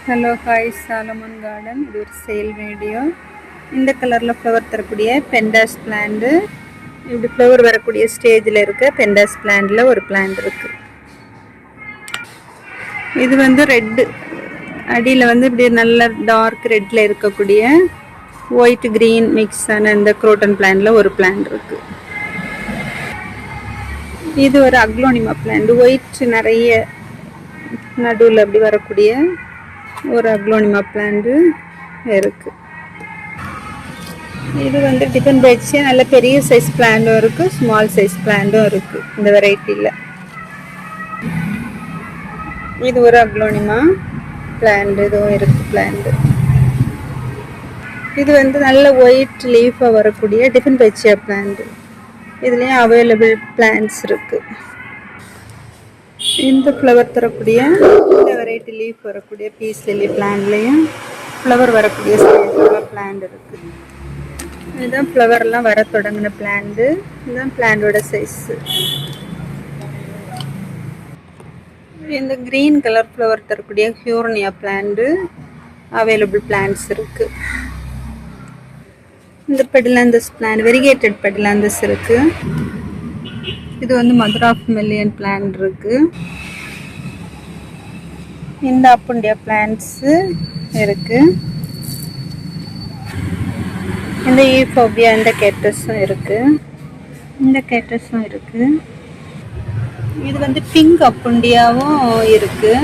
Hello hi Solomon garden. இது ஒரு sale video. இந்த கலரில் ஃப்ளவர் தரக்கூடிய பெண்டாஸ் பிளான்ட்டு, இப்படி ஃப்ளவர் வரக்கூடிய ஸ்டேஜில் இருக்க பெண்டாஸ் பிளான்ட்டில் ஒரு பிளான்ட் இருக்குது. இது வந்து ரெட்டு, அடியில் வந்து இப்படி நல்ல டார்க் ரெட்டில் இருக்கக்கூடிய ஒயிட் க்ரீன் மிக்ஸ் ஆன இந்த குரோட்டன் பிளான்ட்டில் ஒரு பிளான்ட் இருக்குது. இது ஒரு அக்லோனிமா பிளான்ட், ஒயிட் நிறைய நடுவில் அப்படி வரக்கூடிய ஒரு அக்லோனிமா பிளான்ட் இருக்கு. இது வந்து டிஃபென்பேச்சியா நல்ல பெரிய சைஸ் பிளான்ட்டும் இருக்கு, ஸ்மால் சைஸ் பிளான்ட்டும் இருக்கு இந்த வெரைட்டியில். இது ஒரு அக்லோனிமா பிளான்ட், இதுவும் இருக்கு பிளான்ட். இது வந்து நல்ல ஒயிட் லீஃபாக வரக்கூடிய டிஃபென்பேச்சியா பிளான்ட். இதுலேயும் அவைலபிள் பிளான்ட்ஸ் இருக்கு. இந்த ஃப்ளவர் தரக்கூடிய இந்த வெரைட்டி லீஃப் வரக்கூடிய பீஸ் லில்லி பிளான்ட்லேயும் ஃப்ளவர் வரக்கூடிய ஸ்டேஜில் பிளான்ட் இருக்குது. இதுதான் ஃப்ளவர்லாம் வர தொடங்கின பிளான்ட்டு. இதுதான் பிளான்டோட சைஸு. இந்த க்ரீன் கலர் ஃப்ளவர் தரக்கூடிய ஹியூர்னியா பிளான்ட்டு அவைலபிள் பிளான்ட்ஸ் இருக்குது. இந்த பெடிலாந்தஸ் பிளான்ட், வெரிகேட்டட் பெடிலாந்தஸ் இருக்குது. இது வந்து மதர் ஆஃப் மில்லியன் பிளான்ட் இருக்கு. இந்த அப்புண்டியா பிளான்ட்ஸு இருக்கு. இந்த யூஃபோர்பியா, இந்த கேக்டஸும் இருக்கு. இந்த கேக்டஸும் இருக்கு. இது வந்து பிங்க் அப்புண்டியாவும் இருக்கு.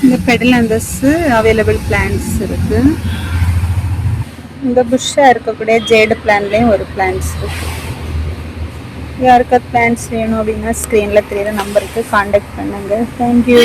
இந்த பெடிலாந்தஸ் அவைலபிள் பிளான்ட்ஸ் இருக்கு. இந்த புஷ்ஷாக இருக்கக்கூடிய ஜேடு பிளான்ட்லேயும் ஒரு பிளான்ட்ஸ் இருக்கு. யாருக்காவது பிளான்ஸ் வேணும் அப்படின்னா ஸ்க்ரீனில் தெரியுற நம்பருக்கு காண்டாக்ட் பண்ணுங்கள். தேங்க்யூ.